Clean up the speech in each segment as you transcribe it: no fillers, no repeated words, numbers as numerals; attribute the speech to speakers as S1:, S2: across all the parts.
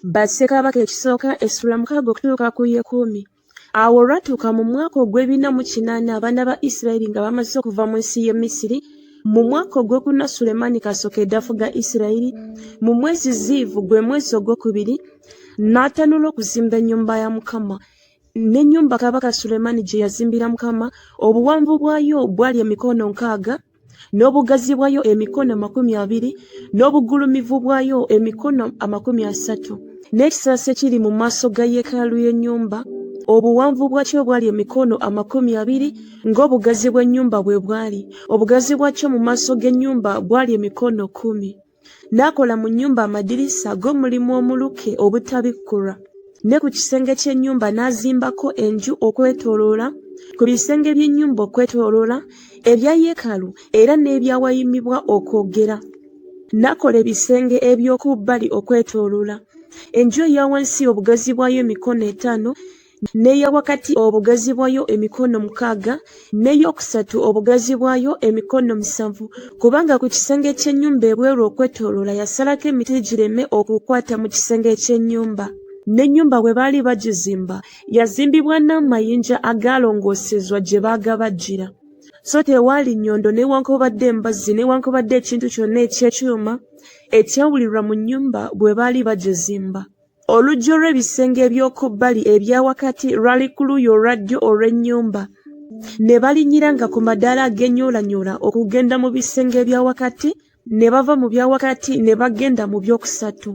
S1: Bassekabaka ekisooka essula 6 okutuuka ku 10. Awo olwatuuka mu mwaka ogw'ebina-mu-8 abaana ba Isirayiri nga bamaze okuva mu nsi y'e Misiri, mu mwaka ogwokuna Sulemaani kasookedde afuga Isirayiri, mu mwezi Ziivu gwe mwezi ogwokubiri, n'atanula okuzimba ennyumba ya Mukama. N'ennyumba kabaka Sulemaani gye yazimbira Mukama, obuwanvu bwayo bwali emikono 6, n'obugazi bwayo emikono 20, n'obugulumivu bwayo emikono 30. N'ekisasi ekiri mu maaso ga yeekaalu y'ennyumba, obuwanvu bwakyo bwali emikono 20, ng'obugazi bw'ennyumba bwe bwali. Obugazi bwakyo mu maaso g'ennyumba bwali emikono 10. N'akola mu nnyumba amadirisa ag'omulimu omuluke obutabikkulwa. Ne ku kisenge ky'ennyumba n'azimbako enju okwetooloola, ku bisenge by'ennyumba okwetooloola, ebya yeekaalu era n'ebyawayimibwa okwogera. N'akola ebisenge eby'oku bbali okwetooloola. Enju eya wansi obugazi bwayo emikono 5, n'eya wakati obugazi bwayo emikono 6, n'ey'okusatu obugazi bwayo emikono 7, kubanga ku kisenge ky'ennyumba ebweru okwetooloola yasalako emiti gireme okukwata mu kisenge ky'ennyumba. N'ennyumba bwe baali bagizimba yazimbibwa n'amayinja agaalongoosezwa gye baagabajjira. So tewaali nnyondo newankubadde embazzi newankubadde ekintu kyonna eky'ekyuma ekyawulirwa mu nnyumba bwe baali bagizimba. Oluggi olw'ebisenge eby'oku bbali ebya wakati lwali ku luuyi olwa ddyo olw'ennyumba. Ne balinyiranga ku madaala ag'ennyoolanyola okugenda mu bisenge ebya wakati, ne bava mu bya wakati ne bagenda mu byokusatu.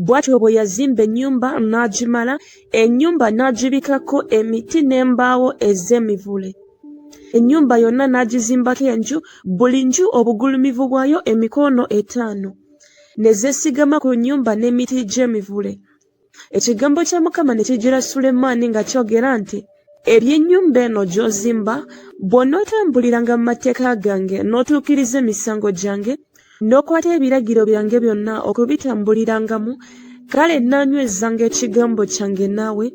S1: Bw'atyo bwe yazimba ennyumba n'agimala, ennyumba n'agibikako emiti n'embaawo ez'emivule. Ennyumba yonna n'agizimbako enju, buli nju obugulumivu bwayo emikono 5, ne zeesigama ku nnyumba n'emiti gy'emivule. Ekigambo kya Mukama ne kijjira Sulemaani nga kyogera nti, eby'ennyumba eno gy'ozimba, bw'onootambuliranga mu mateeka gange n'otuukiriza emisango gyange, n'okwata ebiragiro byange byonna okubitambulirangamu, kale nnaanywezanga ekigambo kyange naawe,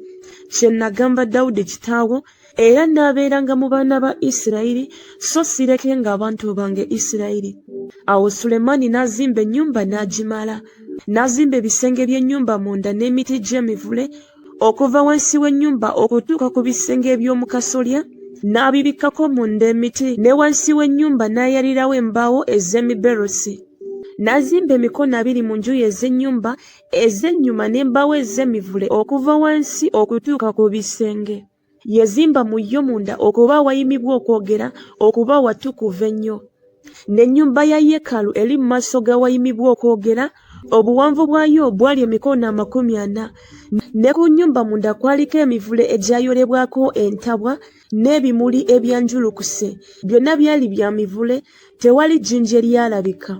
S1: kye nagamba Dawudi kitaawo, era n'abeeranga mu baana ba Isirayiri, so sirekenga abantu bange Isirayiri. Awo Sulemaani n'azimba ennyumba n'agimala. N'azimba ebisenge by'ennyumba munda n'emiti gy'emivule, okuva wansi w'ennyumba okutuuka ku bisenge eby'omu kasolya, n'abibikkako munda emiti, ne wansi w'ennyumba n'ayalirawo embaawo ez'emiberosi. N'azimba emikono 20 mu njuyi ez'ennyumba ez'ennyuma n'embaawo ez'emivule okuva wansi okutuuka ku bisenge. Yazimba mu yo munda okuba awayimibwa okwogera, okuba watukuvu ennyo. N'ennyumba ya yeekaalu eri mu maaso g'awayimibwa okwogera, obuwanvu bwayo bwali emikono 40, ne ku nnyumba munda kwaliko emivule egyayolebwako entabwa n'ebimuli ebyanjulukuse. Byonna byali bya mivule, tewali jjinja eryalabika.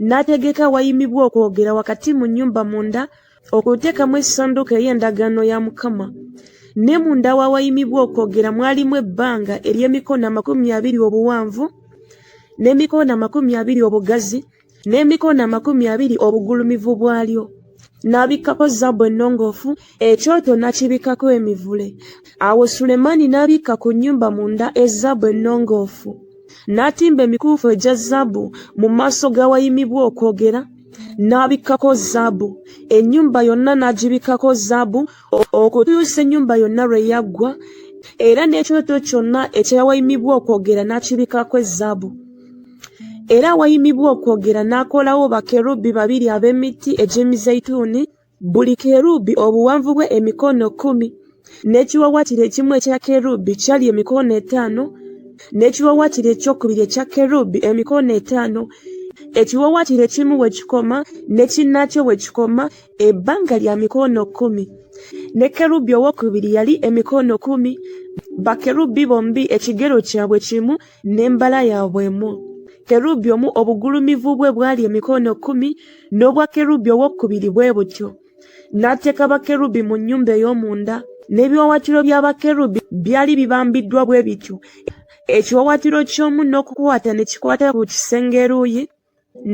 S1: N'ategeka awayimibwa okwogera wakati mu nnyumba munda okuteekamu essanduuko ey'endagaano ya Mukama. Ne munda w'awayimibwa okwogera mwalimu ebbanga ery'emikono 20 obuwanvu, n'emikono 20 obugazi, n'emikono 20 obugulumivu bwalyo. N'abikkako zaabu ennongoofu, ekyoto n'akibikako emivule. Awo Sulemaani n'abikka ku nnyumba munda ezaabu ennongoofu. N'atimba emikuufu egya zaabu mu maaso g'awayimibwa okwogera, n'abikkako zaabu. Ennyumba yonna n'agibikkako zaabu okutuusa ennyumba yonna lwe yaggwa, era n'ekyoto kyonna ekyawayimibwa okwogera n'akibikkako ezaabu. Era awayimibwa okwogera n'akolawo bakerubi 2 ab'emiti egy'emizeyituuni, buli kerubi obuwanvu bwe emikono 10, n'ekiwaawaatiro ekimu ekya kerubi kyali emikono 5, n'ekiwaawaatiro ekyokubiri ekya kerubi emikono 5, ekiwaawaatiro ekimu we kikoma ne kinnaakyo we kikoma, ebbanga lya mikono 10. Ne kerubi owookubiri yali emikono 10, bakerubi bombi ekigero kyabwe kimu n'embala yaabwe emu. Kerubi omu obugulumivu bwe bwali emikono 10, n'obwa kerubi owookubiri bwe butyo. N'ateeka bakerubi mu nnyumba ey'omunda, n'ebiwaawaatiro bya bakerubi byali bibambiddwa bwe bityo. Ekiwaawaatiro ky'omu n'okukwata ne kikwata ku kisenge eruuyi,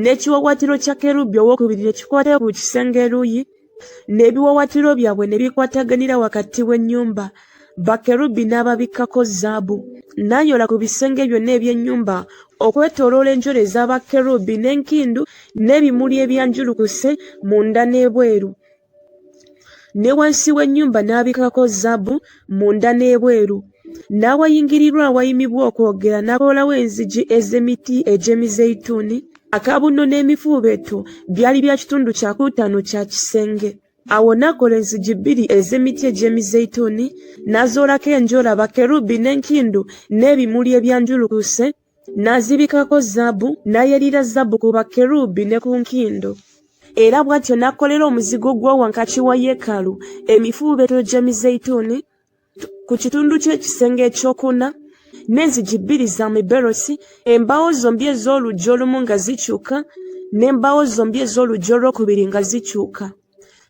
S1: n'ekiwaawaatiro kya kerubi owookubiri ne kikwata ku kisenge eruuyi, n'ebiwaawaatiro byabwe ne bikwataganira wakati w'ennyumba. Bakerubi n'ababikkako zaabu. N'anyola ku bisenge byonna eby'ennyumba okwetooloola enjole ez'abakerubi n'enkindu n'ebimuli ebyanjulukuse munda n'ebweru. ne wansi w'ennyumba n'abikako zaabu munda n'ebweru. N'awayingirirwa awayimibwa okwogera n'akolawo enzigi ez'emiti egy'emizeeyituuni. Akabuno n'emifuubeeto byali bya kitundu kyakutaano kya kisenge. Awo n'akola enzigi bbiri ez'emiti egy'emizeeyituuni, n'azoolako enjola bakerubi n'enkindu n'ebimuli ebyanjulukuse, n'azibikako zaabu, n'ayalira zaabu ku bakerubi ne ku nkindo. Era bw'atyo n'akolera omuzigo gwa wankaki wa yeekaalu emifuubeeto gy'emizeeyituuni ku kitundu ky'ekisenge ekyokuna, n'enzigi bbiri za miberosi, embaawo zombi ez'oluggi olumu nga zikyuka, n'embaawo zombi ez'oluggi olwokubiri nga zikyuka.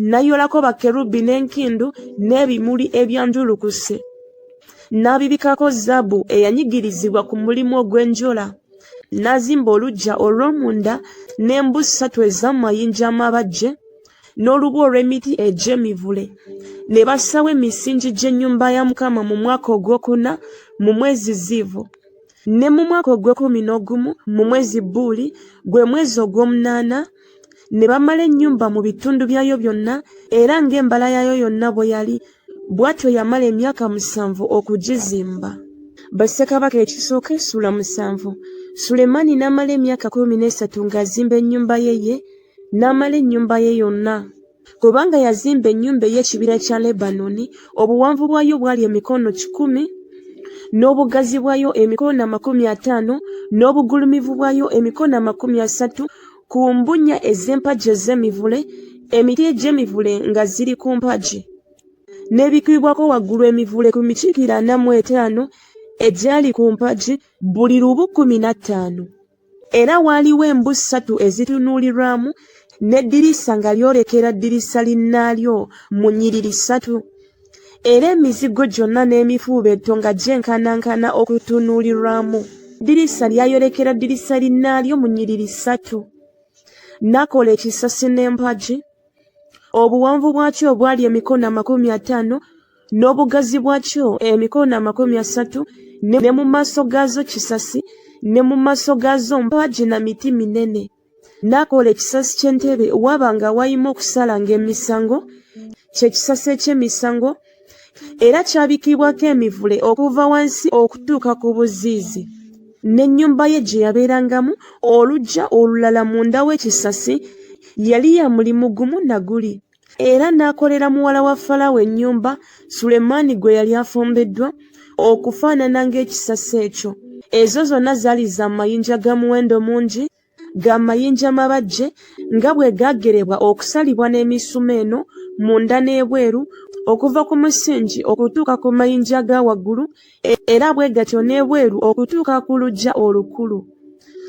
S1: N'ayolako bakerubi n'enkindu n'ebimuli ebyanjulukuse. N'abibikako zaabu eyanyigirizibwa ku mulimu ogw'enjola. N'azimba oluggya olw'omunda n'embu 3 ez'amayinja amabajje n'olubu olw'emiti egy'emivule. Ne bassawo emisingi gy'ennyumba ya Mukama mu mwaka ogwokuna mu mwezi Zivu. Ne mu mwaka ogw'ekuminogumu mu mwezi Bbuuli, gwe mwezi ogw'omunaana, ne bamala ennyumba mu bitundu byayo byonna era ng'embala yayo yonna bwe yali, bw'atyo yamala emyaka 7 okugizimba. Bassekabaka ekisooka essula 7. Sulemaani n'amala emyaka 13 ng'azimba ennyumba ye, n'amala ennyumba ye yonna. Kubanga yazimba ennyumba ey'ekibira kya Lebanoni, obuwanvu bwayo bwali emikono 10, n'obugazi bwayo emikono 50, n'obugulumivu bwayo emikono 30, ku mbunya ez'empagi ez'emivule, emiti egy'emivule nga ziri ku mpagi. N'ebikubibwako waggulu emivule ku mikiikiro 45 egyali ku mpagi, buli lubu 15. Era waaliwo embu 3 ezitunuulirwamu, n'eddirisa nga lyolekera ddirisa linnaalyo mu nnyiriri 3. Era emizigo gyonna n'emifuubeeto nga gyenkanankana okutunuulirwamu. Ddirisa lyayolekera ddirisa linnaalyo mu nnyiriri 3. N'akola ekisasi n'empagi. Obuwanvu bwakyo bwali emikono 50, n'obugazi bwakyo emikono 30, ne mu maaso gaazo kisasi, ne mu maaso gaazo mpagi na miti minene. N'akola ekisasi ky'entebe waba nga wayima okusalanga emisango, kye kisasi eky'emisango, era kyabikibwako emivule okuva wansi okutuuka ku buziizi. N'ennyumba ye gye yabeerangamu, oluggya olulala munda w'ekisasi, yali ya mulimu gumu na guli. Era n'akolera muwala wa Falaawo ennyumba, Sulemaani gwe yali afumbiddwa okufaanana ng'ekisasi ekyo. Ezo zonna zaali za mayinja ga muwendo mungi, ga mayinja mabajje, nga bwe gaagerebwa okusalibwa n'emisumeeno munda n'ebweru, okuva ku musingi okutuuka ku mayinja ga waggulu, era bwe gatyo n'ebweru okutuuka ku luggya olukulu.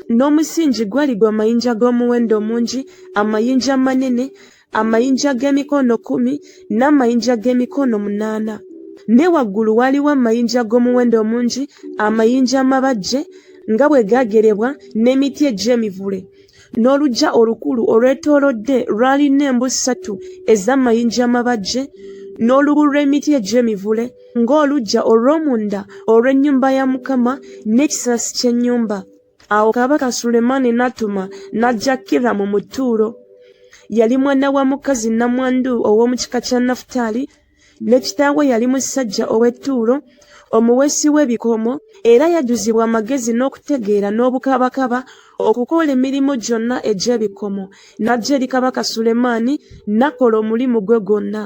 S1: N'omusingi gwali gwa mayinja g'omuwendo mungi, amayinja manene, amayinja g'emikono 10 n'amayinja g'emikono 8. Ne waggulu waaliwo amayinja g'omuwendo mungi, amayinja amabajje, nga bwe gaagerebwa n'emiti egy'emivule. N'oluggya olukulu olwetoolodde lwalina embu 3 ez'amayinja amabajje, n'olubu lw'emiti egy'emivule, ng'oluggya olw'omunda olw'ennyumba ya Mukama n'ekisasi ky'ennyumba. Awo kabaka Sulemaani n'atuma n'ajja Kiramu mu Ttuulo. Yali mwana wa mukazi nnamwandu ow'omu kika kya Nafutaali, ne kitaawe yali musajja ow'Ettuulo, omuweesi w'ebikomo, era yajjuzibwa amagezi n'okutegeera n'obukabakaba okukola emirimu gyonna egy'ebikomo. N'ajja eri kabaka Sulemaani n'akola omulimu gwe gwonna.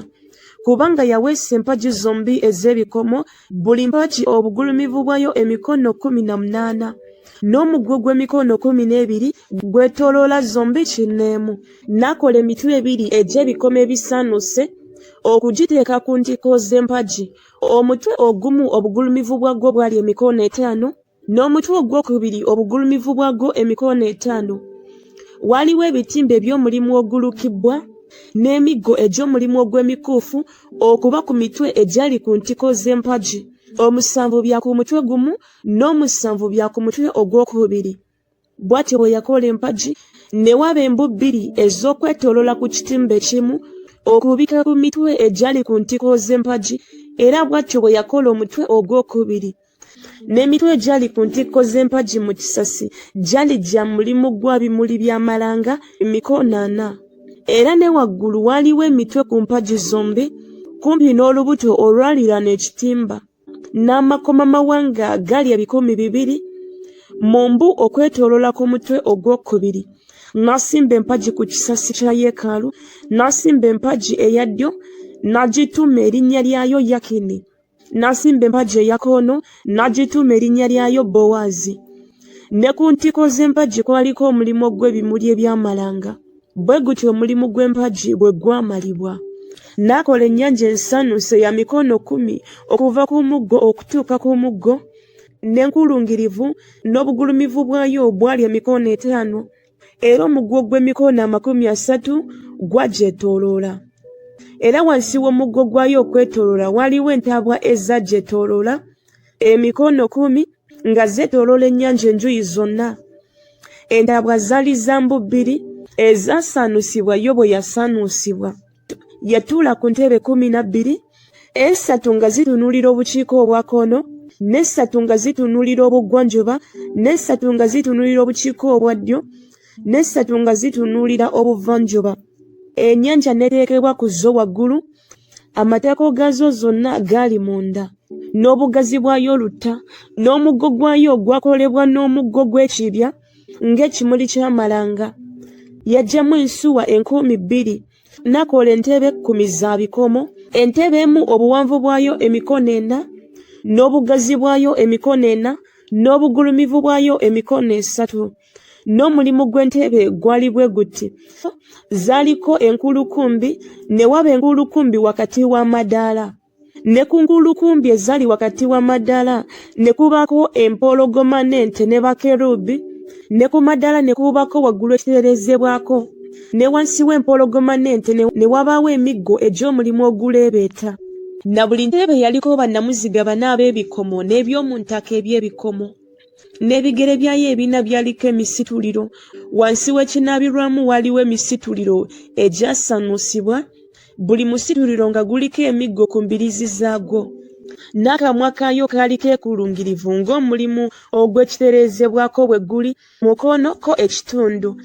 S1: Kubanga yaweesa empagi zombi ez'ebikomo, buli mpagi obugulumivu bwayo emikono 18, n'omuggo gw'emikono 12 gwetooloola zombi kinneemu. N'akola emitwe 2 egy'ebikomo ebisaanuuse okugiteeka ku ntikko z'empagi. Omutwe ogumu obugulumivu bwagwo bwali emikono 5, n'omutwe ogwokubiri obugulumivu bwagwo emikono 5. Waaliwo ebitimba eby'omulimu ogulukibbwa n'emiggo egy'omulimu ogw'emikuufu okuba ku mitwe egyali ku ntikko z'empagi. 7 bya ku mutwe gumu, n'7 bya ku mutwe ogwokubiri. Bw'atyo bwe yakola empagi, ne waba embu 2 ez'okwetooloola ku kitimba ekimu okubika ku mitwe egyali ku ntikko z'empagi, era bw'atyo bwe yakola omutwe ogwokubiri. N'emitwe egyali ku ntikko z'empagi mu kisasi gyali gya mulimu gwa bimuli by'amalanga emikono 4. era ne waggulu waliwo emitwe ku mpagi zombi kumpi n'olubuto olwalirana ekitimba n'amakomamawanga gali 200 mu mbu okwetoolola ku mutwe ogwokubiri. N'asimba empagi ku kisasi kya yeekaalu, n'asimba empagi eya ddyo n'agituuma erinnya lyayo Yakini, n'asimba empagi eya koono n'agituuma erinnya lyayo Bowaazi. Ne ku ntiko z'empagi kwaliko omulimu gw'ebimuli ebyamalanga. Bwe gutyo omulimu gw'empagi bwe gwamalibwa. N'akola ennyanja ensanuuse ya mikono 10 okuva ku muggo okutuuka ku muggo, n'enkulungirivu n'obugulumivu bwayo bwali emikono 5, era omuggo gw'emikono 30 gwagyetooloola. Era wansi w'omuggo gwayo okwetooloola waliwo entabwa ezagyetooloola emikono 10 nga zeetooloola ennyanja enjuyi zonna. Entabwa zaali za mbu 2 ezasaanuusibwa yo bwe yasaanuusibwa. Yatuula ku ntebe 12, 3 nga zitunuulira obukiika obwa koono, ne 3 nga zitunuulira obugwanjuba, ne 3 nga zitunuulira obukiika obwa ddyo, ne 3 nga zitunuulira obuvanjuba. Ennyanja neteekebwa ku zo waggulu, amateeko gaazo zonna gaali munda, n'obugazi bwayo lutta, n'omuggo gwayo gwakolebwa n'omuggo gw'ekibya ng'ekimuli ky'amalanga. Yaggyamu ensuwa 20,000, n'akola entebe 10 za bikomo, entebe emu obuwanvu bwayo emikono 4, n'obugazi bwayo emikono 4, n'obugulumivu bwayo emikono 3. N'omulimu gw'entebe gwali bwe guti: zaaliko enkulukumbi, ne waba enkulukumbi wakati w'amadaala. Ne ku nkulukumbi ezaali wakati w'amadaala ne kubaako empologoma n'ente ne bakerubi, ne ku madaala ne kubako waggulu ekiterezebwako, ne wansi w'empologoma n'ente ne wabaawo emiggo egy'omulimu oguleebeeta. Na buli ntebe yaliko bannamuziga 4 ab'ebikomo n'eby'omu ntaka eby'ebikomo. N'ebigere byayo ebina byaliko emisituliro. Wansi w'ekinaabirwamu waliwo emisituliro egyasanuusibwa, buli musituliro nga guliko emiggo ku mbiriizi zaagwo. N'akamwa kaayo kaali keekulungirivu ng'omulimu ogw'ekiterezebwako bwe guli mu koono ko ekitundu.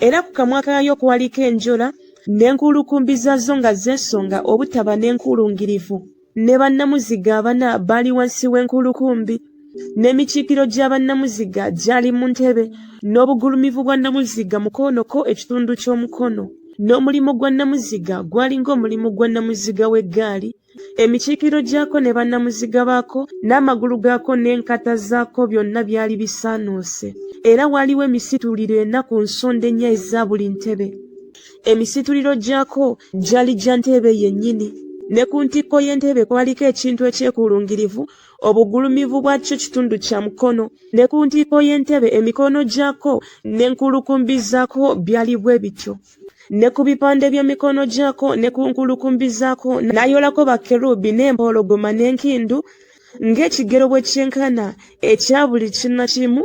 S1: Era ku kamwa kaayo kwaliko enjola, n'enkulukumbi zaazo nga zeesonga obutaba n'enkulungirivu. Ne bannamuziga 4 baali wansi w'enkulukumbi. N'emikiikiro gya bannamuziga gyali mu ntebe, n'obugulumivu bwa nnamuziga mu koono ko ekitundu ky'omukono. N'omulimu gwa nnamuziga gwali ng'omulimu gwa nnamuziga w'eggaali. Emikiikiro gyako ne bannamuziga baako n'amagulu gaako n'enkata zaako byonna byali bisaanuuse. Era waliwo emisituliro 4 ku nsonda 4 eza buli ntebe. Emisituliro gyako gyali gya ntebe yennyini. Ne ku ntikko y'entebe kwaliko ekintu ekyekulungirivu, obugulumivu bwakyo kitundu kya mukono. Ne ku ntikko y'entebe emikono gyako n'enkulukumbi zaako byali bwe bityo. Ne ku bipande by'emikono gyako ne ku nkulukumbi zaako n'ayolako bakerubi n'empologoma n'enkindu ng'ekigero bwe kyenkana ekya buli kinnakimu,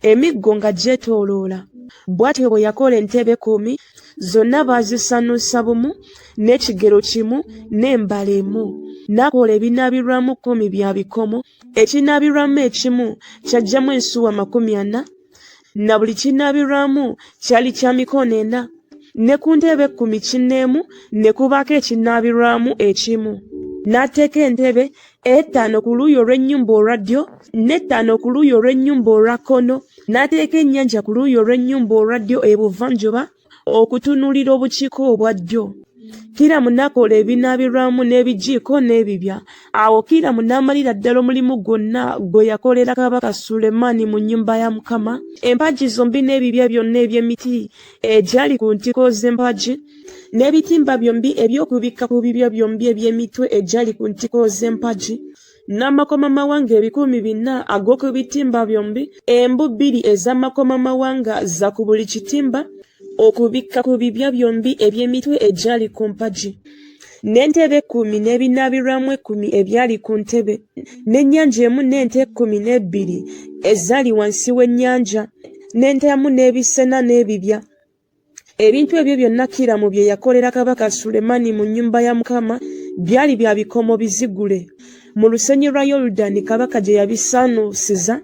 S1: emiggo nga gyetooloola. Bw'atyo bwe yakola entebe 10, zonna baazisanuusa bumu, n'ekigero kimu, n'embala emu. N'akola ebinaabirwamu 10 bya bikomo, ekinaabirwamu ekimu kyaggyamu ensuwa 40, na buli kinaabirwamu kyali kya mikono 4. Ne ku ntebe 10 kinneemu ne kubaako ekinaabirwamu ekimu. N'ateeka entebe 5 ku luuyi olw'ennyumba olwa ddyo, ne 5 ku luuyi olw'ennyumba olwa kkono. N'ateeka ennyanja ku luuyi olw'ennyumba olwa ddyo ebuvanjuba okutunuulira obukiika obwa ddyo. Kiramu n'akola ebinaabirwamu n'ebijiiko n'ebibya. Awo Kiramu n'amalira ddala omulimu gwonna gwe yakolera kabaka Sulemaani mu nnyumba ya Mukama. Empagi zombi n'ebibya byonna eby'emiti egyali ku ntiko z'empagi, n'ebitimba byombi eby'okubikka ku bibya byombi eby'emitwe egyali ku ntiko z'empagi, n'amakomamawanga 400 ag'oku bitimba byombi, embu 2 ez'amakomamawanga za ku buli kitimba, okubikka ku bibya byombi eby'emitwe egyali ku mpagi. N'entebe 10 n'ebinaabirwamu 10 ebyali ku ntebe, n'ennyanja emu n'ente 12 ezaali wansi w'ennyanja, n'entamu n'ebisena n'ebibya. Ebintu ebyo byonna Kiramu bye yakolera kabaka Sulemaani mu nnyumba ya Mukama byali bya bikomo bizigule. Mu lusenyi lwa Yoludaani kabaka gye yabisaanuusiza,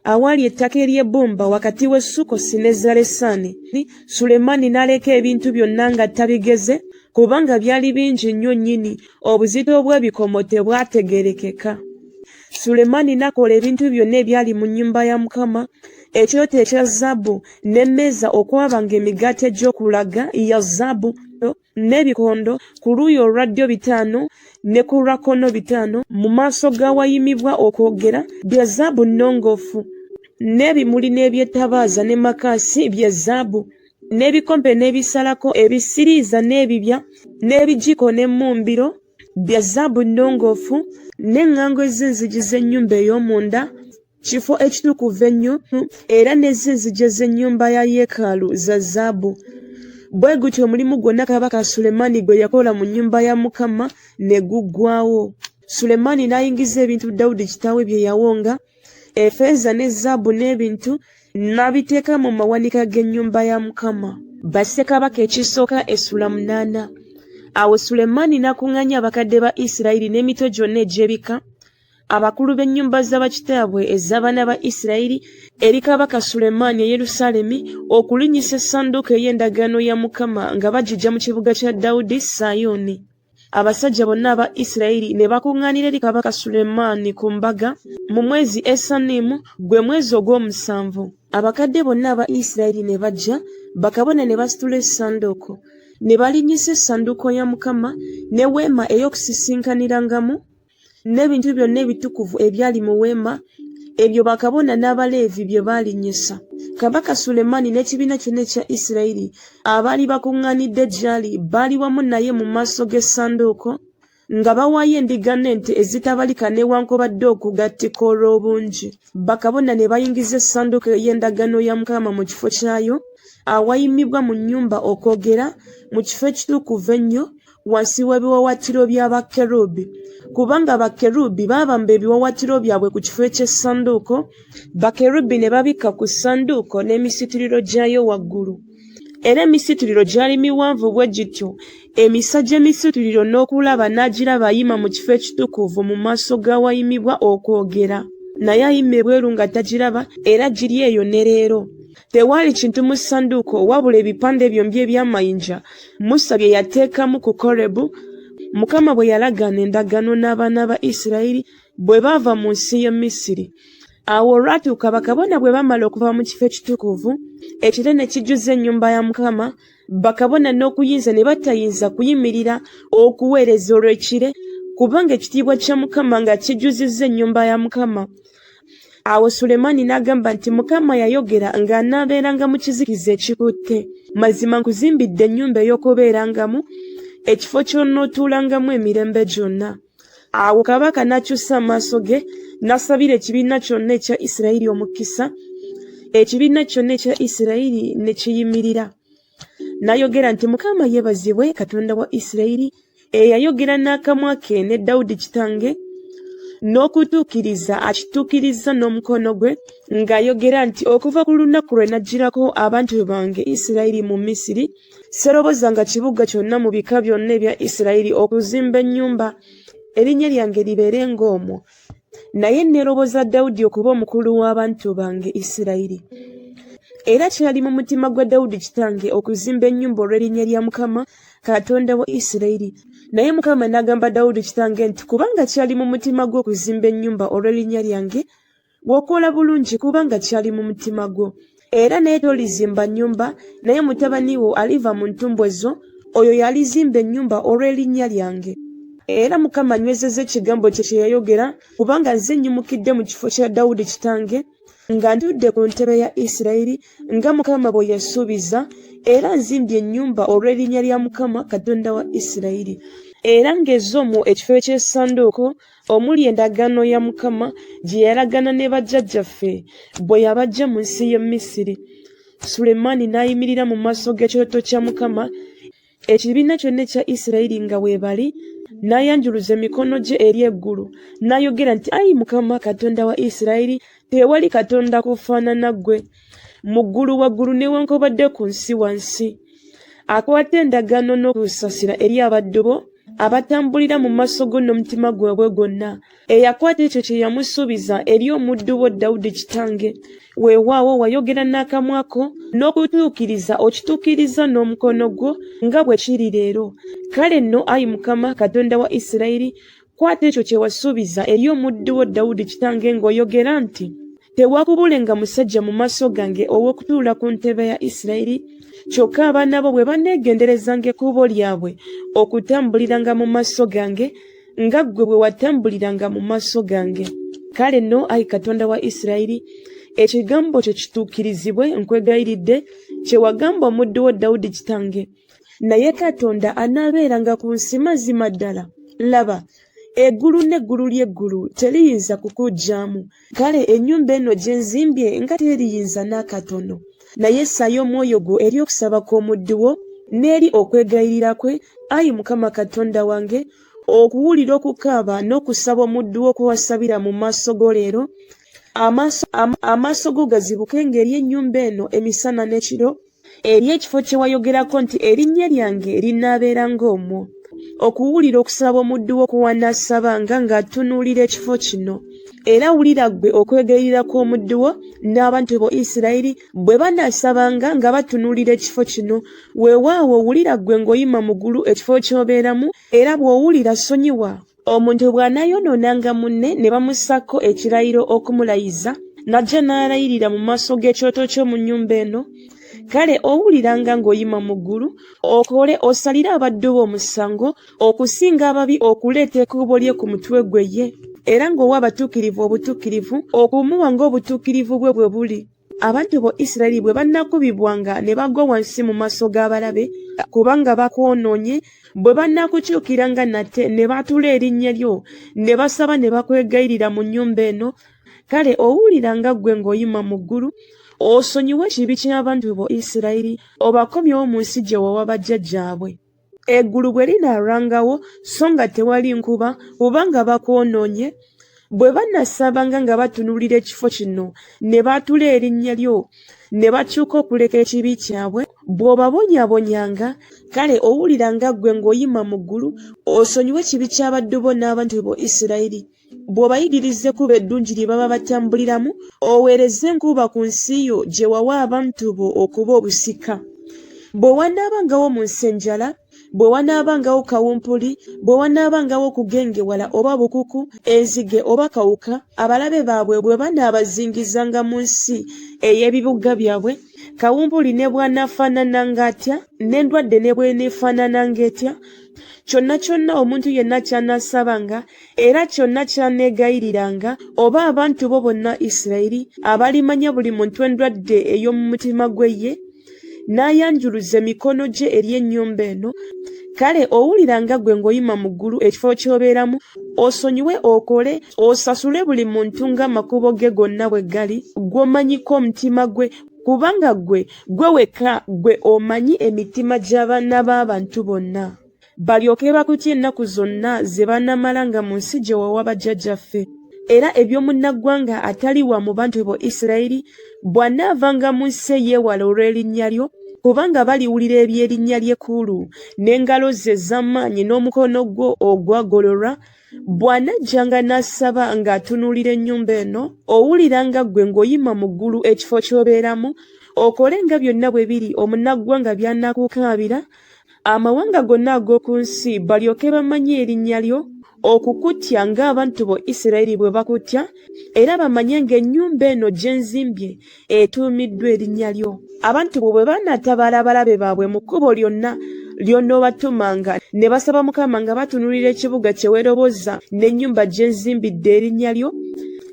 S1: awali ettaka ery'ebbumba wakati w'e Sukkosi ne Zalesani. Sulemaani n'aleka ebintu byonna nga tabigeze kubanga byali bingi nnyo nnyini, obuzito bw'ebikomo tebwategerekeka. Sulemaani n'akola ebintu byonna ebyali mu nnyumba ya Mukama, ekyoto ekya zaabu n'emmeeza okwabanga emigaati egy'okulaga ya zaabu n'ebikondo ku luuyi olwa ddyo 5 ne ku lwa kkono 5 mu maaso g'awayimibwa okwogera bya zaabu nnongoofu, n'ebimuli n'ebyettabaaza ne makaasi bya zaabu, n'ebikompe n'ebisalako ebisiriiza n'ebibya n'ebijiko n'emmumbiro bya zaabu nnongoofu, n'eŋŋango ez'enzigi z'ennyumba ey'omunda, kifo ekitukuvu ennyo, era n'ez'enzigi z'ennyumba ya yeekaalu za zaabu. Bwe gutyo omulimu gwonna kabaka Sulemaani gwe yakola mu nnyumba ya Mukama ne guggwaawo. Sulemaani n'ayingiza ebintu Dawudi kitaawe bye yawonga, effeeza ne zaabu n'ebintu n'abiteeka mu mawanika g'ennyumba ya Mukama. Bassekabaka ekisooka Essula 8. Awo Sulemaani n'akuŋŋaanya abakadde ba Isirayiri n'emito gyonna egy'ebika, abakulu b'ennyumba z'abakitaabwe ez'abaana ba Isirayiri eri kabaka Sulemaani e Yerusaalemi okulinnyisa essanduuko ey'endagaano ya Mukama nga bagiggya mu kibuga kya Dawudi Sayuuni. Abasajja bonna aba Isirayiri ne bakuŋŋaanira eri kabaka Sulemaani ku mbaga mu mwezi Esanimu, gwe mwezi ogw'omusanvu. Abakadde bonna aba Isirayiri ne bajja, bakabona ne basitula essanduuko, ne balinnyisa essanduuko ya Mukama ne weema ey'okusisinkaniramu n'ebintu byonna ebitukuvu ebyali mu weema, ebyo bakabona n'Abaleevi bye baalinnyisa. Kabaka Sulemaani n'ekibiina kyonna ekya Isirayiri abaali bakuŋŋaanidde gy'ali baali wamu naye mu maaso g'essanduuko nga bawaayo endiga n'ente ezitabalika newankubadde okugattika olw'obungi. Bakabona ne bayingiza essanduuko ey'endagaano ya Mukama mu kifo kyayo awayimibwa mu nnyumba okwogera, mu kifo ekitukuvu ennyo wansi w'ebiwaawaatiro bya bakerubi, kubanga bakerubi baabamba ebiwaawaatiro byabwe ku kifo eky'essanduuko. Bakerubi ne babikka ku ssanduuko n'emisituliro gyayo waggulu, era emisituliro gyali miwanvu bwe gityo, emisa gy'emisituliro n'okulaba n'agiraba ayima mu kifo ekitukuvu mu maaso g'awayimibwa okwogera, naye ayima ebweru nga tagiraba, era giri eyo ne leero. Tewaali kintu mu ssanduuko wabula ebipande byombi eby'amayinja Musa bye yateekamu ku Kolebu, Mukama bwe yalagaana endagaano n'abaana ba Isirayiri bwe baava mu nsi y'e Misiri. Awo olwatuuka bakabona bwe bamala okuva mu kifo ekitukuvu, ekire ne kijjuza ennyumba ya Mukama, bakabona n'okuyinza ne batayinza kuyimirira okuweereza olw'ekire, kubanga ekitiibwa kya Mukama nga kijjuzizza ennyumba ya Mukama. Awo Sulemaani n'agamba nti Mukama yayogera ng'anaabeeranga mu kizikiza ekikutte. Mazima nkuzimbidde ennyumba ey'okubeerangamu, ekifo ky'onootuulangamu emirembe gyonna. Awo kabaka n'akyusa amaaso ge n'asabira ekibiina kyonna ekya Isirayiri omukisa. Ekibiina kyonna ekya Isirayiri ne kiyimirira. N'ayogera nti Mukama yeebazibwe, Katonda wa Isirayiri, eyayogera n'akamwa ke ne Dawudi kitange, n'okutuukiriza akituukiriza n'omukono gwe, ng'ayogera nti okuva ku lunaku lwe najjirako abantu bange Isirayiri mu Misiri, serobozanga kibuga kyonna mu bika byonna ebya Isirayiri okuzimba ennyumba erinnya lyange libeere ng'omwo, naye neeroboza Dawudi okuba omukulu w'abantu bange Isirayiri. Era kyali mu mutima gwa Dawudi kitange okuzimba ennyumba olw'erinnya lya Mukama, Katonda wa Isirayiri. Naye Mukama n'agamba Dawudi kitange nti kubanga kyali mu mutima gwo okuzimba ennyumba olw'erinnya lyange, bw'okola bulungi kubanga kyali mu mutima gwo. Era naye tolizimba nnyumba, naye mutabani wo aliva mu ntumbwe zo, oyo yalizimba ennyumba olw'erinnya lyange. Era Mukama anywezezza ekigambo kye kye yayogera, kubanga nze nnyimukidde mu kifo kya Dawudi kitange, nga ntudde ku ntebe ya Isirayiri, nga Mukama bwe yasuubiza, era nzimbye ennyumba olw'erinnya lya Mukama, Katonda wa Isirayiri. Era ng'ezza omwo ekifo eky'essanduuko omuli endagaano ya Mukama gye yalagaana ne bajjajjaffe bwe yabaggya mu nsi y'e Misiri. Sulemaani n'ayimirira mu maaso g'ekyoto kya Mukama, ekibiina kyonna ekya Isirayiri nga weebali, n'ayanjuluza emikono gye eri eggulu, n'ayogera nti, Ayi Mukama, Katonda wa Isirayiri, tewali Katonda kufaanana ggwe, mu ggulu waggulu newankubadde ku nsi wansi. Akwata endagaano n'okusasira eri abaddu bo, abatambulira mu maaso go n'omutima gwabwe gwonna, eyakwata ekyo kye yamusuubiza eri omuddu wo Dawudi kitange. Weewaawo wayogera n'akamwa ko n'okutuukiriza okituukiriza n'omukono gwo nga bwe kiri leero. Kale nno Ayi Mukama Katonda wa Isirayiri, kwata ekyo kye wasuubiza eri omuddu wo Dawudi kitange ng'oyogera nti, tewakubulenga musajja mu maaso gange ow'okutuula ku ntebe ya Isirayiri, kyokka abaana bo bwe baneegenderezanga ekkubo lyabwe okutambuliranga mu maaso gange nga ggwe bwe watambuliranga mu maaso gange. Kale nno Ayi Katonda wa Isirayiri, ekigambo kyo kituukirizibwe, nkwegayiridde, kye wagamba omuddu wo Dawudi kitange. Naye Katonda anaabeeranga ku nsi mazima ddala. Laba, eggulu n'eggulu ly'eggulu teriyinza kukuggyamu. Kale ennyumba eno gye nzimbye nga teriyinza n'akatono. Naye ssaayo omwoyo gwo eri okusaba kw'omuddu wo n'eri okwegayirira kwe, Ayi Mukama Katonda wange, okuwulira okukaaba n'okusaba omuddu wo kwe wasabira mu maaso go leero. Amaaso go gazibuke ng'eri ennyumba eno emisana n'ekiro, eri ekifo kye wayogerako nti erinnya lyange linaabeeranga omwo. Okuwulira okusaba omuddu wo kwe wanaasabanga ng'atunuulira ekifo kino. Era wulira ggwe okwegayirira kw'omuddu wo n'abantu bo Isirayiri bwe banaasabanga nga batunuulira ekifo kino. Weewaawo wulira ggwe ng'oyima mu ggulu ekifo ky'obeeramu, era bw'owulira sonyiwa. Omuntu bw'anaayonoonanga munne ne bamussako ekirayiro okumulayiza, n'ajja n'alayirira mu maaso g'ekyoto ky'omu nnyumba eno, kale owuliranga ng'oyima mu ggulu, okole osalire abaddu bo omusango okusinga ababi okuleeta ekkubo lye ku mutwe gwe ye, era ng'owa abatuukirivu obutuukirivu okumuwa ng'obutuukirivu bwe bwe buli. Abantu bo Isirayiri bwe bannakubibwanga ne bagwa wansi mu maaso g'abalabe kubanga bakwonoonye, bwe bannakukyukiranga nate ne baatula erinnya lyo ne basaba ne bakwegayirira mu nnyumba eno, kale owuliranga ggwe ng'oyima mu ggulu, osonyiwe ekibi ky'abantu bo Isirayiri, obakomyewo mu nsi gye wawa bajjajjaabwe. Eggulu bwe linaalwangawo so nga tewali nkuba kubanga bakwonoonye, bwe bannasabanga nga batunuulira ekifo kino ne baatula erinnya lyo ne bakyuka okuleka ekibi kyabwe, bw'obabonyaabonyanga, kale owuliranga ggwe ng'oyima mu ggulu, osonyiwe ekibi ky'abaddu bo n'abantu bo Isirayiri. Bw'obayigiriza ekkubo eddungi lye baba batambuliramu, oweereze enkuba ku nsi yo gye wawa abantu bo okuba obusika. Bwe wanaabangawo mu nsi enjala, bwe wanaabangawo kawumpuli, bwe wanaabangawo okugengewala oba bukuku, enzige oba kawuka, abalabe baabwe bwe banaabazingizanga mu nsi ey'ebibuga byabwe, kawumpuli ne bw'anaafaanananga atya, n'endwadde ne bw'eneefaanananga etya, kyonna kyonna omuntu yenna ky'anaasabanga era kyonna ky'aneegayiriranga, oba abantu bo bonna Isirayiri abalimanya buli muntu endwadde ey'omu mutima gwe ye, n'ayanjuluza emikono gye eri ennyumba eno, kale owuliranga ggwe ng'oyima mu ggulu ekifo ky'obeeramu, osonyiwe okole osasule buli muntu ng'amakubo ge gonna bwe gali, gw'omanyiko omutima gwe, kubanga ggwe wekka ggwe omanyi emitima gy'abaana b'abantu bonna, balyoke bakutye ennaku zonna ze banaamalanga mu nsi gye wawa bajjajjaffe. Era eby'omunnaggwanga atali wa mu bantu bo Isirayiri bw'anaavanga mu nsi eyeewala olw'erinnya lyo, kubanga baliwulira eby'erinnya ly'ekkulu n'engalo ze ez'amaanyi n'omukono gwo ogwagololwa, bw'anajjanga n'asaba ng'atunuulira ennyumba eno, owuliranga ggwe ng'oyima mu ggulu ekifo ky'obeeramu, okole nga byonna bwe biri omunnaggwanga by'anaakukaabira, amawanga gonna ag'oku nsi balyoke bamanye erinnya lyo, okukutya ng'abantu bo Isirayiri bwe bakutya, era bamanye ng'ennyumba eno gye nzimbye etuumiddwa erinnya lyo. Abantu bo bwe banaatabaala abalabe baabwe mu kkubo lyonna ly'onoobatumanga ne basaba Mukama nga batunuulira ekibuga kye weeroboza n'ennyumba gye nzimbidde erinnya lyo,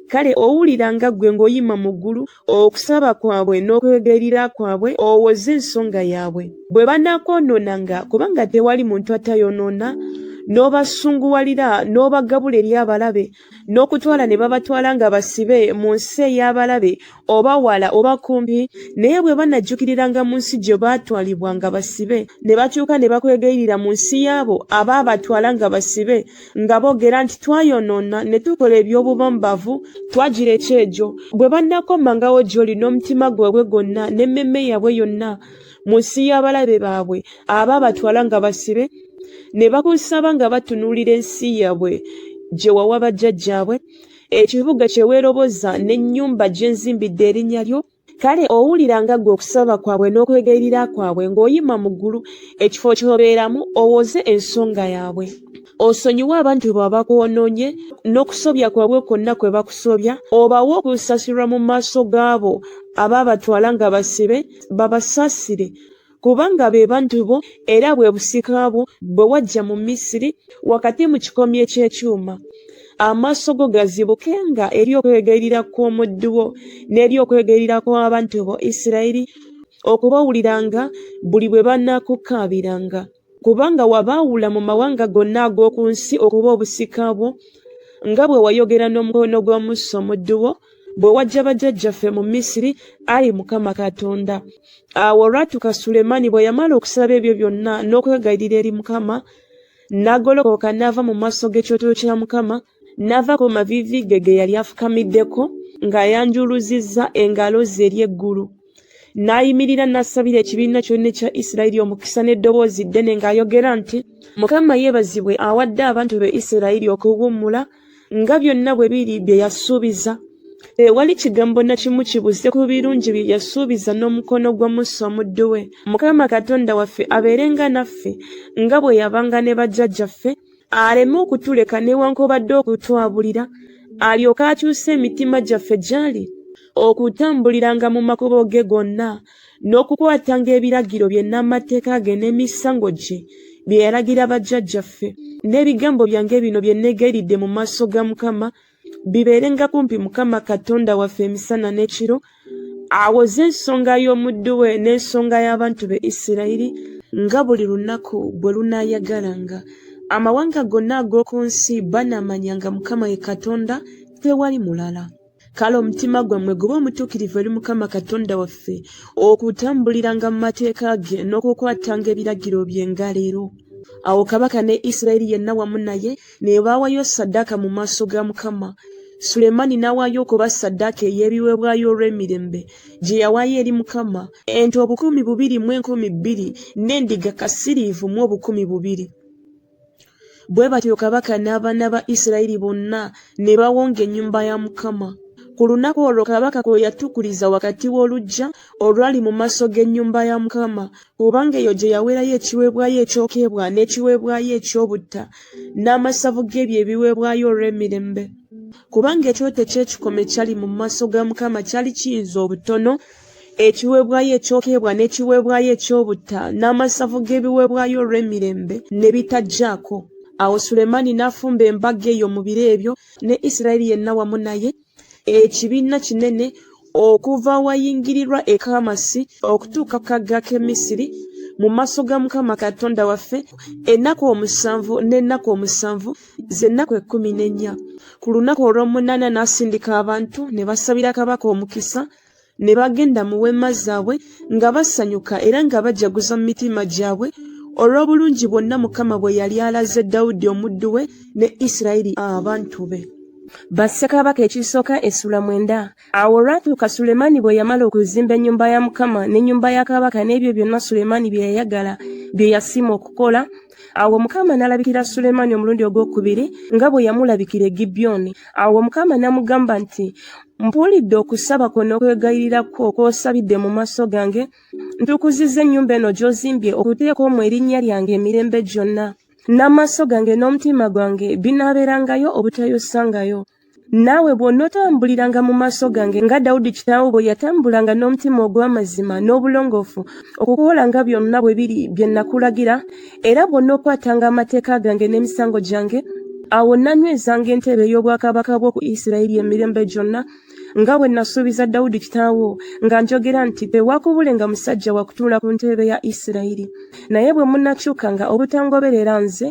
S1: kale owuliranga ggwe ng'oyima mu ggulu okusaba kwabwe n'okwegayirira kwabwe, owoze ensonga yaabwe. Bwe banaakonoonanga, kubanga tewali muntu atayonoona, n'obasunguwalira n'obagabula eri abalabe, n'okutwala ne babatwala nga basibe mu nsi ey'abalabe oba wala oba kumpi, naye bwe banajjukiriranga mu nsi gye baatwalibwa nga basibe, ne bakyuka ne bakwegayirira mu nsi yaabo abaabatwala nga basibe, nga boogera nti twayonoona ne tukola eby'obubambavu, twagireka egyo, bwe bannakomangawo gy'oli n'omutima gwabwe gwonna n'emmeeme yaabwe yonna mu nsi y'abalabe baabwe abaabatwala nga basibe, ne bakusaba nga batunuulira ensi yaabwe gye wawa bajjajjaabwe, ekibuga kye weeroboza n'ennyumba gye nzimbidde erinnya lyo, kale owuliranga ggwe okusaba kwabwe n'okwegayirira kwabwe ng'oyima mu ggulu ekifo ky'obeeramu owoze ensonga yaabwe. Osonyiwe abantu bo abakwonoonye n'okusobya kwabwe kwonna kwe bakusobya, obawe okusasulwa mu maaso gaabo abaabatwala nga basibe, babasaasire, kubanga be bantu bo era bwe busika bwo bwe wajja mu Misiri wakati mu kikomye ky'ekyuma. Amaaso go gazibukenga eri okwegayirira kw'omuddu wo n'eri okwegayirira kw'abantu bo Isirayiri, okubawuliranga buli bwe banaakukaabiranga. Kubanga wabaawula mu mawanga gonna ag'oku nsi okuba obusika bwo, nga bwe wayogera n'omukono gwa Musa omuddu wo, bwe wajja bajjajjaffe mu Misiri, Ayi Mukama Katonda. Awo olwatuuka Sulemaani bwe yamala okusaba ebyo byonna n'okwegayirira eri Mukama, n'agolokoka n'ava mu maaso g'ekyoto kya Mukama, n'ava ku maviivi ge yali afukamiddeko ng'ayanjuluzizza engalo ze eri eggulu. N'ayimirira n'asabira ekibiina kyonna ekya Isirayiri omukisa n'eddoboozi ddene ng'ayogera nti, Mukama yeebazibwe awadde abantu be Isirayiri okuwummula nga byonna bwe biri bye yasuubiza. Tewali kigambo na kimu kibuze ku birungi bye yasuubiza n'omukono gwa Musa omuddu we. Mukama Katonda waffe abeerenga naffe nga bwe yabanga ne bajjajjaffe, aleme okutuleka newankubadde okutwabulira, alyoke akyuse emitima gyaffe gy'ali, okutambuliranga mu makubo ge gonna, n'okukwatanga ebiragiro bye n'amateeka ge n'emisango gye bye yalagira bajjajjaffe. N'ebigambo byange bino bye neegayiridde mu maaso ga Mukama bibeerenga kumpi Mukama Katonda waffe emisana n'ekiro, awoze ensonga y'omuddu we n'ensonga y'abantu be Isirayiri nga buli lunaku bwe lunaayagalanga. Amawanga gonna ag'oku nsi banaamanyanga Mukama ye Katonda, tewali mulala. Kale omutima gwammwe gube omutuukirivu eri Mukama Katonda waffe, okutambuliranga mu mateeka ge n'okukwatanga ebiragiro bye nga leero. Awo kabaka ne Isirayiri yenna wamu naye ne baawayo ssaddaaka mu maaso ga Mukama. Sulemaani n'awaayo okuba ssaddaaka ey'ebiweebwayo olw'emirembe gye yawaayo eri Mukama, ente 2,200 n'endiga kasiriivu mu 200. Bwe batyo kabaka n'abaana ba Isirayiri bonna ne bawonga ennyumba ya Mukama. Ku lunaku olwo kabaka kwe yatukuliza wakati w'oluggya olwali mu maaso g'ennyumba ya Mukama, kubanga eyo gye yaweerayo ekiweebwayo ekyokebwa n'ekiweebwayo eky'obutta n'amasavu g'ebyo ebiweebwayo olw'emirembe. Kubanga ekyoto ky'ekikome kyali mu maaso ga Mukama kyali kiyinza obutono, ekiweebwayo ekyokebwa n'ekiweebwayo eky'obutta n'amasavu g'ebiweebwayo olw'emirembe ne bitajjaako. Awo Sulemaani n'afumba embaga eyo mu biro ebyo ne Isirayiri yenna wamu naye, ekibiina kinene okuva wayingirirwa e Kamasi okutuuka ku kagga k'e Misiri mu maaso ga Mukama Katonda waffe ennaku 7 n'ennaku 7 z'ennaku 14. Ku lunaku olw'omunaana n'asindika abantu ne basabira kabaka omukisa, ne bagenda mu weema zaabwe nga basanyuka era nga bajaguza mu mitima gyabwe olw'obulungi bwonna Mukama bwe yali alaze Dawudi omuddu we ne Isirayiri abantu be. Bassekabaka ekisooka essula 9. Awo olwatuuka Sulemaani bwe yamala okuzimba ennyumba ya Mukama n'ennyumba ya kabaka n'ebyo byonna Sulemaani bye yayagala bye yasiima okukola, awo Mukama n'alabikira Sulemaani omulundi ogwokubiri nga bwe yamulabikira e Gibyoni. Awo Mukama n'amugamba nti, mpulidde okusaba kwo n'okwegayirira kwo kw'osabidde mu maaso gange. Ntukuzizza ennyumba eno gy'ozimbye okuteeka omwo erinnya lyange emirembe gyonna. N'amaaso gange n'omutima gwange binaabeerangayo obutayosangayo. Naawe bw'onootambuliranga mu maaso gange nga Dawudi kitaawo bwe yatambulanga n'omutima ogw'amazima n'obulongoofu okukolanga byonna bwe biri bye nakulagira, era bw'onookwatanga amateeka gange n'emisango gyange, awo nanywezanga entebe ey'obwakabaka bwo ku Isirayiri emirembe gyonna, nga bwe nasuubiza Dawudi kitaawo nga njogera nti tewaakubulenga musajja wa kutuula ku ntebe ya Isirayiri. Naye bwe munnakyukanga obutangoberera nze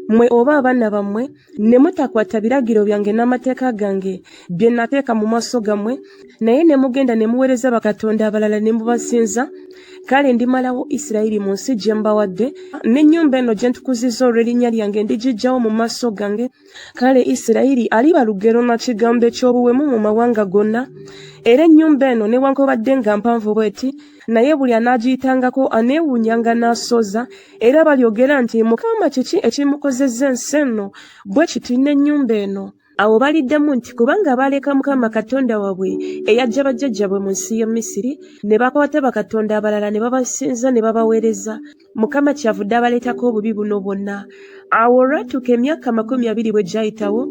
S1: mmwe oba abaana bammwe, ne mutakwata biragiro byange n'amateeka gange bye nateeka mu maaso gammwe, naye ne mugenda ne muweereza bakatonda abalala ne mubasinza, kale ndimalawo Isirayiri mu nsi gye mbawadde, n'ennyumba eno gye ntukuzizza olw'erinnya lyange ndigiggyawo mu maaso gange. Kale Isirayiri aliba lugero na kigambo eky'obuwemu mu mawanga gonna. Era ennyumba eno newankubadde nga mpanvu bw'eti, naye buli anaagiyitangako aneewuunyanga n'asoza, era balyogera nti Mukama kiki ekimukozezza ensi eno, bwe kiti n'ennyumba eno. Awo baliddemu nti kubanga baleka Mukama Katonda waabwe eyajja bajjajjabwe mu nsi y'e Misiri, ne bakwata bakatonda abalala ne babasinza ne babaweereza, Mukama kyavudde abaleetako obubi buno bwonna. Awo olwatuuka emyaka 20 bwe gyayitawo,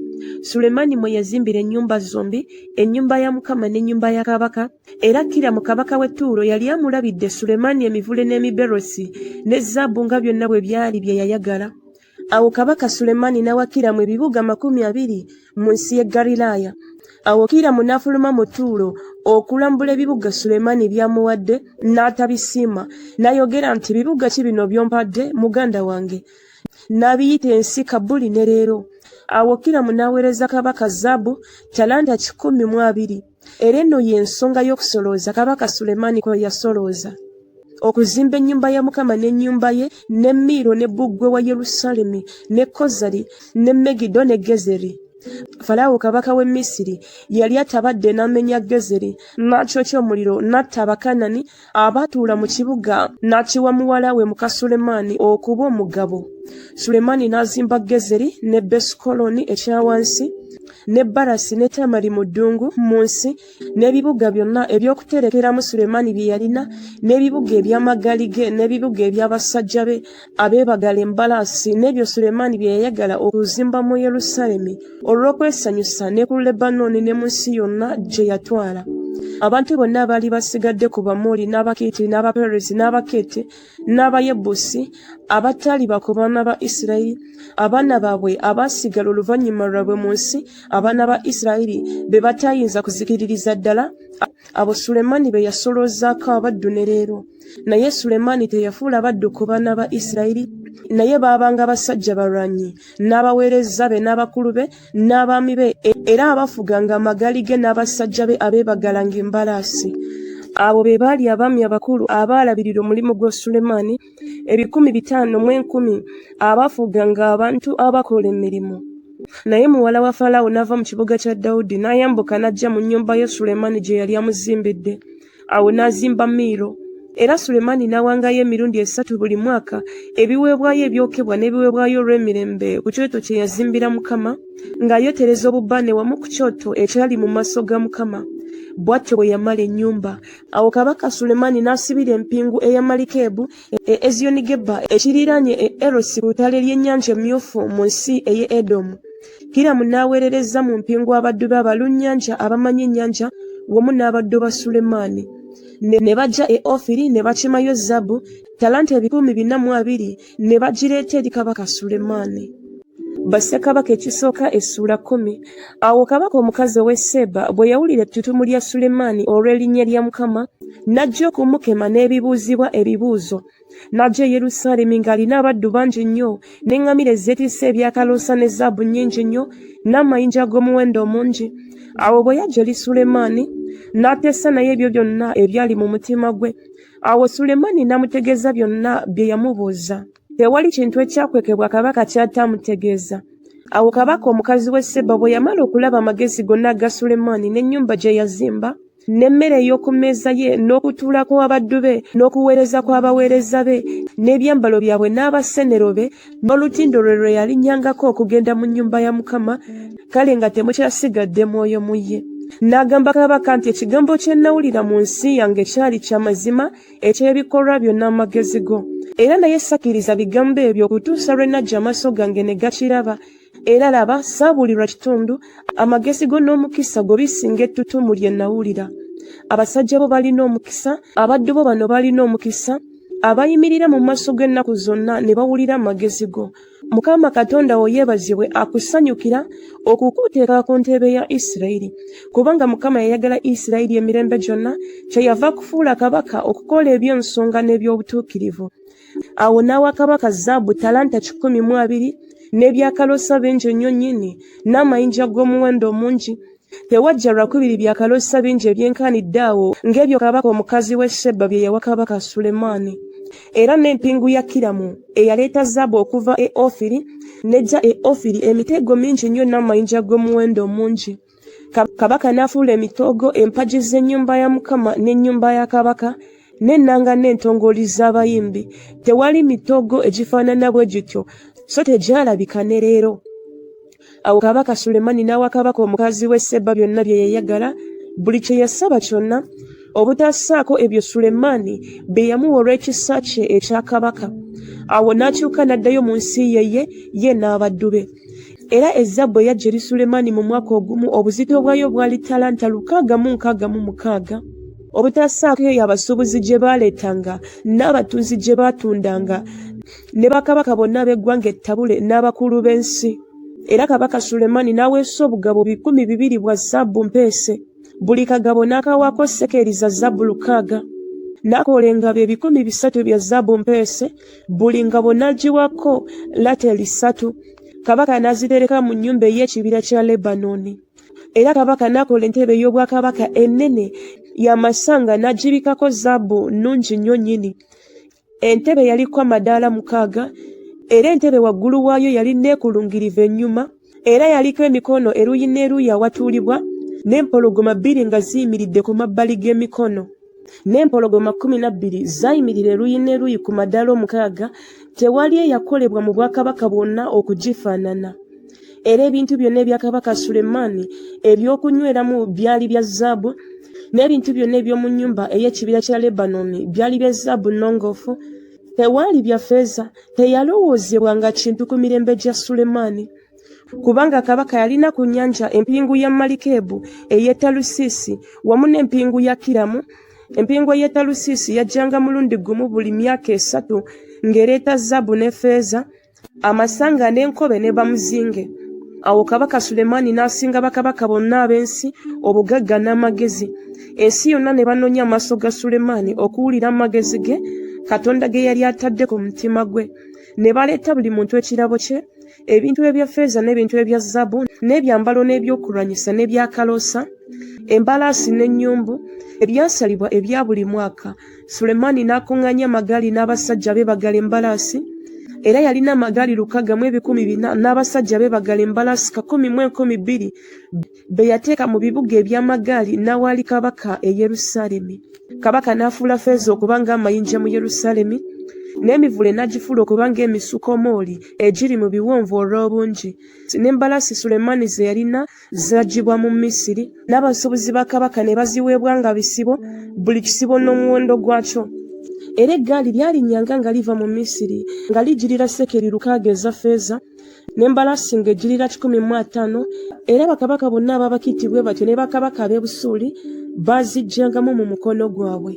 S1: Sulemaani mwe yazimbira ennyumba zombi, ennyumba ya Mukama n'ennyumba ya kabaka, era Kiramu kabaka w'e Ttuulo yali amulabidde Sulemaani emivule n'emiberosi ne zaabu nga byonna bwe byali bye yayagala. Awo kabaka Sulemaani n'awa Kiramu ebibuga 20 mu nsi y'e Galilaaya. Awo Kiramu n'afuluma mu Ttuulo okulambula ebibuga Sulemaani byamuwadde, n'atabisiima, n'ayogera nti bibuga ki bino by'ompadde muganda wange? N'abiyita ensi Kabuli ne leero. Awo Kiramu n'aweereza kabaka zaabu talanta 12. Era eno y'ensonga y'okusolooza kabaka Sulemaani kwe yasolooza: okuzimba ennyumba ya Mukama n'ennyumba ye, ne Miiro ne bbugwe wa Yerusaalemi, ne Kozali, ne Megiddo ne Gezeri. Falaawo kabaka w'e Misiri yali atabadde n'amenya Gezeri, n'akyokya omuliro, n'atta Abakanani abaatuula mu kibuga, n'akiwa muwala we muka Sulemaani okuba omugabo. Sulemaani n'azimba Gezeri ne Besukoloni ekya wansi, ne Barasi ne Tamali mu ddungu mu nsi, n'ebibuga byonna eby'okuterekeramu Sulemaani bye yalina, n'ebibuga eby'amagaali ge, n'ebibuga eby'abasajja be abeebagala embalaasi, n'ebyo Sulemaani bye yayagala okuzimba mu Yerusaalemi olw'okwesanyusa ne ku Lebanooni ne mu nsi yonna gye yatwala. Abantu bonna abaali basigadde ku Bamoli n'Abakiiti n'Abaperezi n'Abakeeti n'Abayebusi abataali bakobaana ba Isirayiri, abaana baabwe abaasigala oluvannyuma lwabwe mu nsi, abaana ba Isirayiri be bataayinza kuzikiririza ddala, abo Sulemaani be yasoloozaako abaddu ne leero. Naye Sulemaani teyafuula baddu ku baana ba Isirayiri, naye baabanga basajja balwanyi, n'abaweereza be n'abakulu be n'abaami be, era abafuganga amagaali ge n'abasajja be abeebagalanga embalaasi. Abo be baali abaami abakulu abaalabirira omulimu gwa Sulemaani, 510 abaafuganga abantu abakola emirimu. Naye muwala wa Falaawo n'ava mu kibuga kya Dawudi n'ayambuka n'ajja mu nnyumba ya Sulemaani gye yali amuzimbidde. Awo n'azimba Miiro. Era Sulemaani n'awangayo emirundi 3 buli mwaka ebiweebwayo ebyokebwa n'ebiweebwayo olw'emirembe ku kyoto kye yazimbira Mukama, ng'ayotereza obubaane wamu ku kyoto ekyali mu maaso ga Mukama. Bw'atyo bwe yamala ennyumba. Awo kabaka Sulemaani n'asibira empingu eya Malikebu e Eziyonigeba ekiriraanye e Erosi ku ttale ly'ennyanja emyufu mu nsi ey'e Edomu. Kiramu n'aweerereza mu mpingu abaddu be abalunnyanja abamanyi ennyanja wamu n'abaddu ba Sulemaani. Ne bajja e Ofiri ne bakimayo zaabu talanta 420 ne bagireeta eri kabaka Sulemaani. Bassekabaka ekisooka essula 10. Awo kabaka omukazi ow'e Seeba bwe yawulira ettutumu lya Sulemaani olw'erinnya lya Mukama, n'ajja okumukema n'ebibuuzibwa ebibuuzo. N'ajja e Yerusaalemi ng'alina abaddu bangi nnyo, n'eŋŋamira ezeetisse ebyakaloosa ne zaabu nnyingi nnyo, n'amayinja ag'omuwendo omungi. Awo bwe yajja eri Sulemaani n'ateesa naye ebyo byonna ebyali mu mutima gwe. Awo Sulemaani n'amutegeeza byonna bye yamubuuza. Tewali kintu ekyakwekebwa kabaka ky'ataamutegeeza. Awo kabaka omukazi w'e Seeba bwe yamala okulaba amagezi gonna aga Sulemaani n'ennyumba gye yazimba, n'emmere ey'oku mmeeza ye, n'okutuula kw'abaddu be, n'okuweereza kw'abaweereza be, n'ebyambalo byabwe n'abasenero be, n'olutindo lwe yalinnyangako okugenda mu nnyumba ya Mukama, kale nga temukyasigadde mwoyo mu ye. N'agamba kabaka nti ekigambo kye nawulira mu nsi yange kyali kya mazima eky'ebikolwa byonna amagezi go. Era naye sakkiriza bigambo ebyo okutuusa lwe najja amaaso gange ne gakiraba. Era laba saabulirwa kitundu, amagezi go n'omukisa go bisinga ettutumu lye nawulira. Abasajja bo balina omukisa, abaddu bo bano balina omukisa, abayimirira mu maaso g'ennaku zonna ne bawulira amagezi go. Mukama Katonda wo yeebazibwe akusanyukira okukuteeka ku ntebe ya Isirayiri, kubanga Mukama yayagala Isirayiri emirembe gyonna, kyeyava kufuula kabaka okukola eby'ensonga n'eby'obutuukirivu. Awo n'awa kabaka zaabu talanta 12 n'ebyakaloosa bingi nnyo nnyini, n'amayinja g'omuwendo omungi. Tewajja lwakubiri byakalosa bingi ebyenkanidde awo ng'ebyo kabaka omukazi w'e Sheba bye yawa kabaka Sulemaani. Era n'empingu ya Kiramu eyaleeta zaabu okuva e Ofiri nejja e Ofiri emitego mingi nnyo n'amayinja g'omuwendo mungi. Kabaka n'afuula emitoogo empagi z'ennyumba ya Mukama n'ennyumba ya kabaka n'ennanga n'entongooli z'abayimbi. Tewali mitoogo egifaanana bwe gityo so tegyalabika ne leero. Awo kabaka Sulemaani n'awa kabaka omukazi w'e Seba byonna bye yayagala, buli kye yasaba kyonna, obutassaako ebyo Sulemaani bye yamuwa olw'ekisa kye ekya kabaka. Awo n'akyuka n'addayo mu nsi ye n'abaddu be. Era ezaabu eyajja eri Sulemaani mu mwaka ogumu obuzito bwayo bwali talanta 666. Obutassaako eyo abasuubuzi gye baaleetanga n'abatunzi gye baatundanga ne bakabaka bonna b'eggwanga ettabule n'abakulu b'ensi. Era kabaka Sulemaani n'aweesa obugabo 200 bwa zaabu mpeese. Buli kagabo n'akawaako sekeri za zaabu 600. N'akola engabo 300 bya zaabu mpeese, buli ngabo n'agiwako lateri 3. Kabaka n'azitereka mu nnyumba ey'ekibira kya Lebanoni. Era kabaka n'akola entebe y'obwakabaka ennene y'amasanga n'agibikako zaabu nnungi nnyo nnyini. Entebe yaliko amadaala 600, era entebe waggulu waayo yali neekulungirivu ennyuma, era yaliko emikono eruuyi n'eruuyi awatuulibwa, n'empologoma 2 nga ziyimiridde ku mabbali g'emikono, n'empologoma 12 zaayimirira eruuyi n'eruuyi ku madaala 600. Tewali eyakolebwa mu bwakabaka bwonna okugifaanana. Era ebintu byonna ebya kabaka Sulemaani ebyokunyweramu byali bya zaabu, n'ebintu byonna eby'omu nnyumba ey'ekibira kya Lebanoni byali bya zaabu nnongoofu. Tewaali bya ffeeza, teyalowoozebwanga kintu ku mirembe gya Sulemaani. Kubanga kabaka yalina ku nnyanja empingu ya Malikebu ey'e Talusiisi wamu n'empingu ya Kiramu. Empingu ey'e Talusiisi yajjanga mulundi gumu buli myaka 3 ng'ereeta zaabu ne ffeeza, amasanga n'enkobe ne bamuzinge. Awo kabaka Sulemaani n'asinga bakabaka bonna ab'ensi obugagga n'amagezi. Ensi yonna ne banoonya amaaso ga Sulemaani okuwulira amagezi ge Katonda ge yali atadde ku mutima gwe. Ne baleeta buli muntu ekirabo kye, ebintu ebya ffeeza n'ebintu ebya zaabu, n'ebyambalo n'ebyokulwanyisa n'ebyakaloosa, embalaasi n'ennyumbu, ebyasalibwa ebya buli mwaka. Sulemaani n'akuŋŋaanya amagaali n'abasajja beebagala embalaasi. Era yalina amagaali 600,400 n'abasajja beebagala embalaasi 11200 be yateeka mu bibuga eby'amagaali n'awaali kabaka e Yerusaalemi. Kabaka n'afuula ffeeza okuba ng'amayinja mu Yerusaalemi, n'emivule n'agifuula okuba ng'emisukomooli egiri mu biwonvu olw'obungi. N'embalaasi Sulemaani ze yalina zaggibwa mu Misiri, n'abasuubuzi ba kabaka ne baziweebwa nga bisibo, buli kisibo n'omuwendo gwakyo. Era eggaali lyalinnyanga nga liva mu Misiri nga lijjirira sekeri 600 eza ffeeza, n'embalaasi ng'ejjirira 150. Era bakabaka bonna ab'Abakiiti bwe batyo ne bakabaka ab'e Busuuli baazigyangamu mu mukono gwabwe.